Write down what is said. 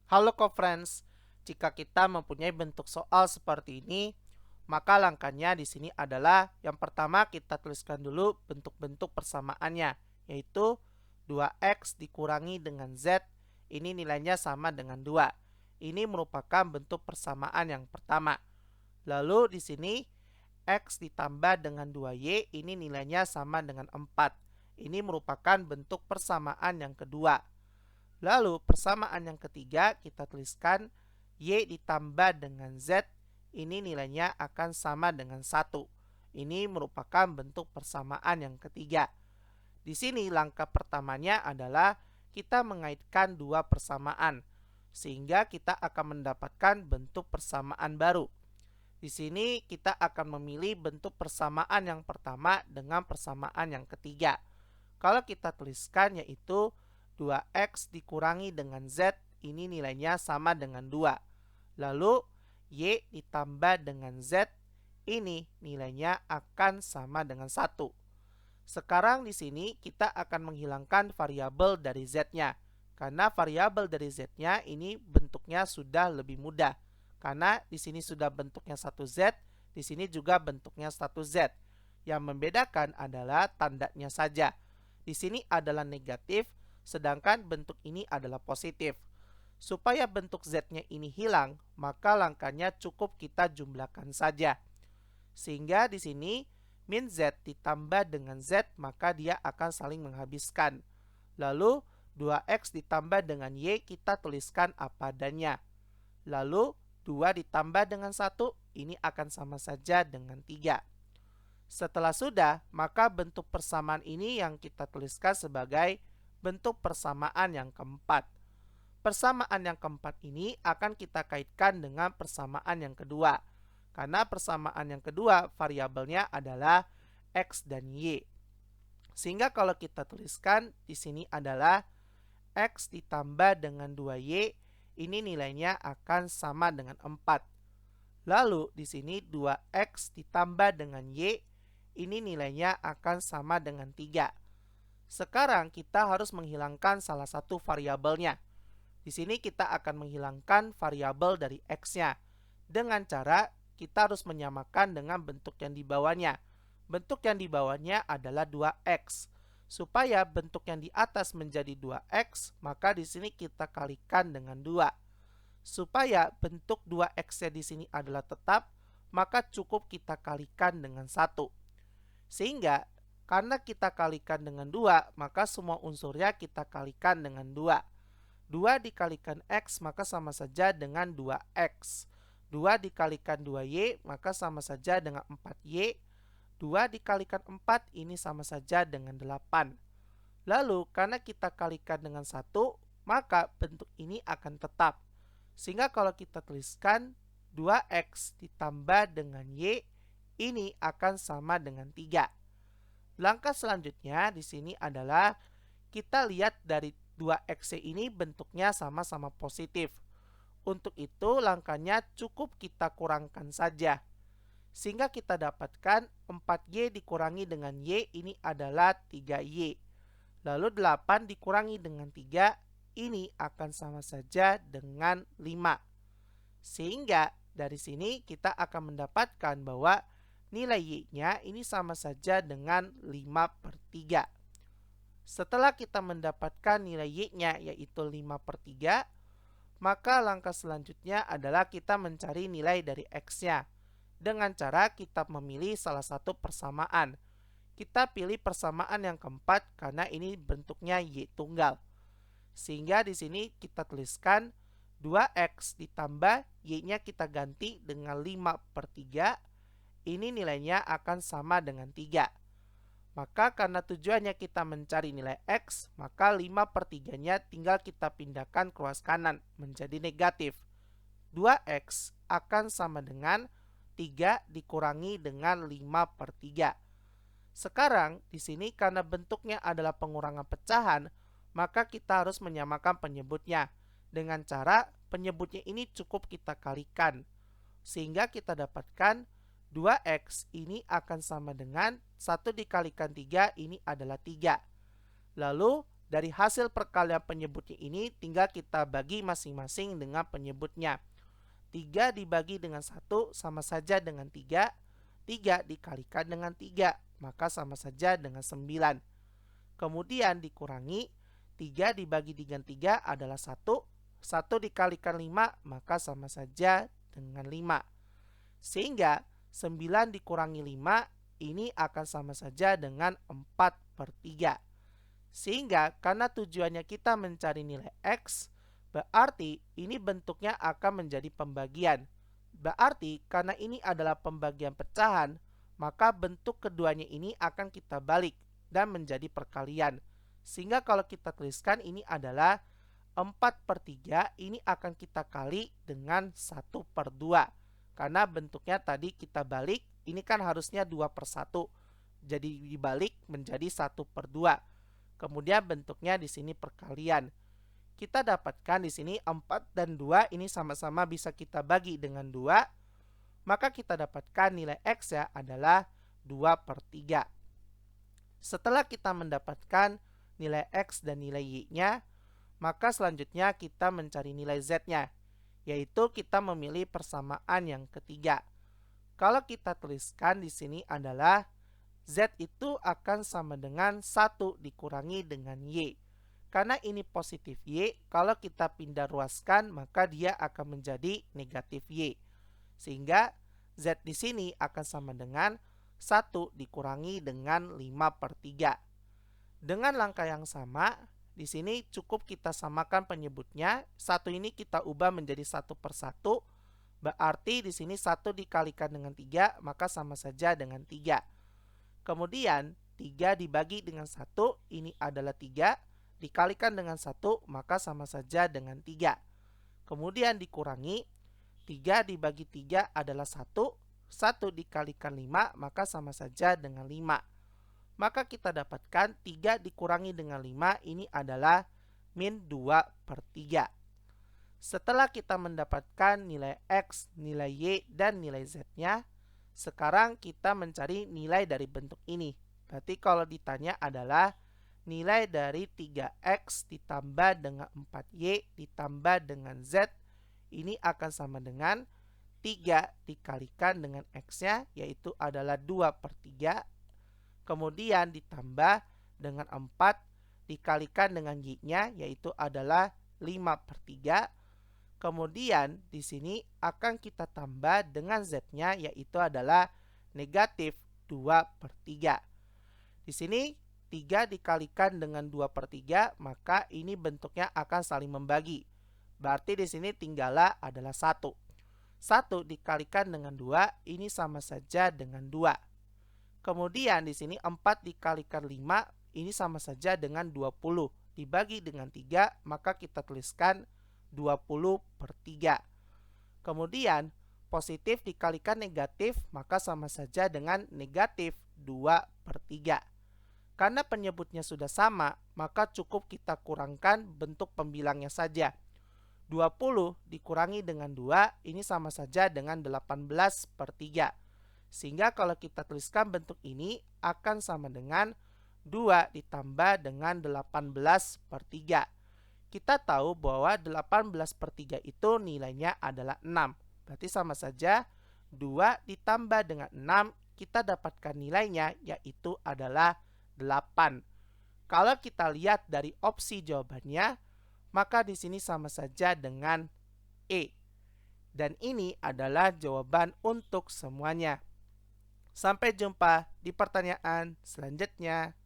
Halo co-friends, jika kita mempunyai bentuk soal seperti ini, maka langkahnya di sini adalah yang pertama kita tuliskan dulu bentuk-bentuk persamaannya, yaitu 2x dikurangi dengan z, ini nilainya sama dengan 2. Ini merupakan bentuk persamaan yang pertama. Lalu di sini x ditambah dengan 2y, ini nilainya sama dengan 4. Ini merupakan bentuk persamaan yang kedua. Lalu persamaan yang ketiga kita tuliskan y ditambah dengan z, ini nilainya akan sama dengan 1. Ini merupakan bentuk persamaan yang ketiga. Di sini langkah pertamanya adalah kita mengaitkan dua persamaan, sehingga kita akan mendapatkan bentuk persamaan baru. Di sini kita akan memilih bentuk persamaan yang pertama dengan persamaan yang ketiga. Kalau kita tuliskan yaitu 2x dikurangi dengan z, ini nilainya sama dengan 2. Lalu y ditambah dengan z, ini nilainya akan sama dengan 1. Sekarang di sini kita akan menghilangkan variabel dari z-nya. Karena variabel dari z-nya ini bentuknya sudah lebih mudah. Karena di sini sudah bentuknya 1z, di sini juga bentuknya 1z. Yang membedakan adalah tandanya saja. Di sini adalah negatif, sedangkan bentuk ini adalah positif. Supaya bentuk z-nya ini hilang, maka langkahnya cukup kita jumlahkan saja. Sehingga di sini min z ditambah dengan z, maka dia akan saling menghabiskan. Lalu 2x ditambah dengan y kita tuliskan apa adanya. Lalu 2 ditambah dengan 1, ini akan sama saja dengan 3. Setelah sudah, maka bentuk persamaan ini yang kita tuliskan sebagai bentuk persamaan yang keempat. Persamaan yang keempat ini akan kita kaitkan dengan persamaan yang kedua. Karena persamaan yang kedua variabelnya adalah x dan y. Sehingga kalau kita tuliskan di sini adalah x ditambah dengan 2y, ini nilainya akan sama dengan 4. Lalu di sini 2x ditambah dengan y, ini nilainya akan sama dengan 3. Sekarang kita harus menghilangkan salah satu variabelnya. Di sini kita akan menghilangkan variabel dari x-nya. Dengan cara kita harus menyamakan dengan bentuk yang di bawahnya. Bentuk yang di bawahnya adalah 2x. Supaya bentuk yang di atas menjadi 2x, maka di sini kita kalikan dengan 2. Supaya bentuk 2x-nya di sini adalah tetap, maka cukup kita kalikan dengan 1. Sehingga karena kita kalikan dengan 2, maka semua unsurnya kita kalikan dengan 2. 2 dikalikan x maka sama saja dengan 2x. 2 dikalikan 2y maka sama saja dengan 4y. 2 dikalikan 4 ini sama saja dengan 8. Lalu karena kita kalikan dengan 1, maka bentuk ini akan tetap. Sehingga kalau kita tuliskan 2x ditambah dengan y, ini akan sama dengan 3. Langkah selanjutnya di sini adalah kita lihat dari 2x ini bentuknya sama-sama positif. Untuk itu langkahnya cukup kita kurangkan saja. Sehingga kita dapatkan 4y dikurangi dengan y ini adalah 3y. Lalu 8 dikurangi dengan 3 ini akan sama saja dengan 5. Sehingga dari sini kita akan mendapatkan bahwa nilai y-nya ini sama saja dengan 5/3. Setelah kita mendapatkan nilai y-nya yaitu 5/3, maka langkah selanjutnya adalah kita mencari nilai dari x-nya. Dengan cara kita memilih salah satu persamaan. Kita pilih persamaan yang keempat karena ini bentuknya y tunggal. Sehingga di sini kita tuliskan 2x ditambah y-nya kita ganti dengan 5/3. Ini nilainya akan sama dengan 3. Maka karena tujuannya kita mencari nilai x, maka 5/3-nya tinggal kita pindahkan ke ruas kanan menjadi negatif. 2x akan sama dengan 3 dikurangi dengan 5/3. Sekarang di sini karena bentuknya adalah pengurangan pecahan, maka kita harus menyamakan penyebutnya. Dengan cara penyebutnya ini cukup kita kalikan. Sehingga kita dapatkan 2x ini akan sama dengan 1 dikalikan 3 ini adalah 3. Lalu Dari hasil perkalian penyebutnya ini tinggal kita bagi masing-masing dengan penyebutnya. 3 dibagi dengan 1 sama saja dengan 3. 3 dikalikan dengan 3, maka sama saja dengan 9. Kemudian dikurangi 3 dibagi dengan 3 adalah 1. 1 dikalikan 5 maka sama saja dengan 5. Sehingga 9 dikurangi 5 ini akan sama saja dengan 4/3. Sehingga karena tujuannya kita mencari nilai X, berarti ini bentuknya akan menjadi pembagian. Berarti karena ini adalah pembagian pecahan, maka bentuk keduanya ini akan kita balik dan menjadi perkalian. Sehingga kalau kita tuliskan ini adalah 4/3, ini akan kita kali dengan 1/2. Karena bentuknya tadi kita balik, ini kan harusnya 2/1. Jadi dibalik menjadi 1/2. Kemudian bentuknya di sini perkalian. Kita dapatkan di sini 4 dan 2 ini sama-sama bisa kita bagi dengan 2. Maka kita dapatkan nilai X ya adalah 2/3. Setelah kita mendapatkan nilai X dan nilai Y-nya, maka selanjutnya kita mencari nilai Z-nya, yaitu kita memilih persamaan yang ketiga. Kalau kita tuliskan di sini adalah Z itu akan sama dengan 1 dikurangi dengan Y. Karena ini positif Y, kalau kita pindah ruaskan maka dia akan menjadi negatif Y. Sehingga Z di sini akan sama dengan 1 dikurangi dengan 5/3. Dengan langkah yang sama, di sini cukup kita samakan penyebutnya. 1 ini kita ubah menjadi 1/1. Berarti di sini 1 dikalikan dengan 3 maka sama saja dengan 3. Kemudian 3 dibagi dengan 1 ini adalah 3, dikalikan dengan 1 maka sama saja dengan 3. Kemudian dikurangi 3 dibagi 3 adalah 1, 1 dikalikan 5 maka sama saja dengan 5. Maka kita dapatkan 3 dikurangi dengan 5 ini adalah min 2/3. Setelah kita mendapatkan nilai X, nilai Y, dan nilai Z-nya, sekarang kita mencari nilai dari bentuk ini. Berarti kalau ditanya adalah nilai dari 3X ditambah dengan 4Y ditambah dengan Z ini akan sama dengan 3 dikalikan dengan X-nya yaitu adalah 2/3. Kemudian ditambah dengan 4 dikalikan dengan Y-nya yaitu adalah 5/3. Kemudian di sini akan kita tambah dengan Z-nya yaitu adalah negatif 2/3. Di sini 3 dikalikan dengan 2/3 maka ini bentuknya akan saling membagi. Berarti di sini tinggallah adalah 1. 1 dikalikan dengan 2 ini sama saja dengan 2. Kemudian di sini 4 dikalikan 5 ini sama saja dengan 20. Dibagi dengan 3 maka kita tuliskan 20/3. Kemudian positif dikalikan negatif maka sama saja dengan negatif 2/3. Karena penyebutnya sudah sama maka cukup kita kurangkan bentuk pembilangnya saja. 20 dikurangi dengan 2 ini sama saja dengan 18/3. Sehingga kalau kita tuliskan bentuk ini akan sama dengan 2 ditambah dengan 18/3. Kita tahu bahwa 18/3 itu nilainya adalah 6. Berarti sama saja 2 ditambah dengan 6 kita dapatkan nilainya yaitu adalah 8. Kalau kita lihat dari opsi jawabannya, maka di sini sama saja dengan E. Dan ini adalah jawaban untuk semuanya. Sampai jumpa di pertanyaan selanjutnya.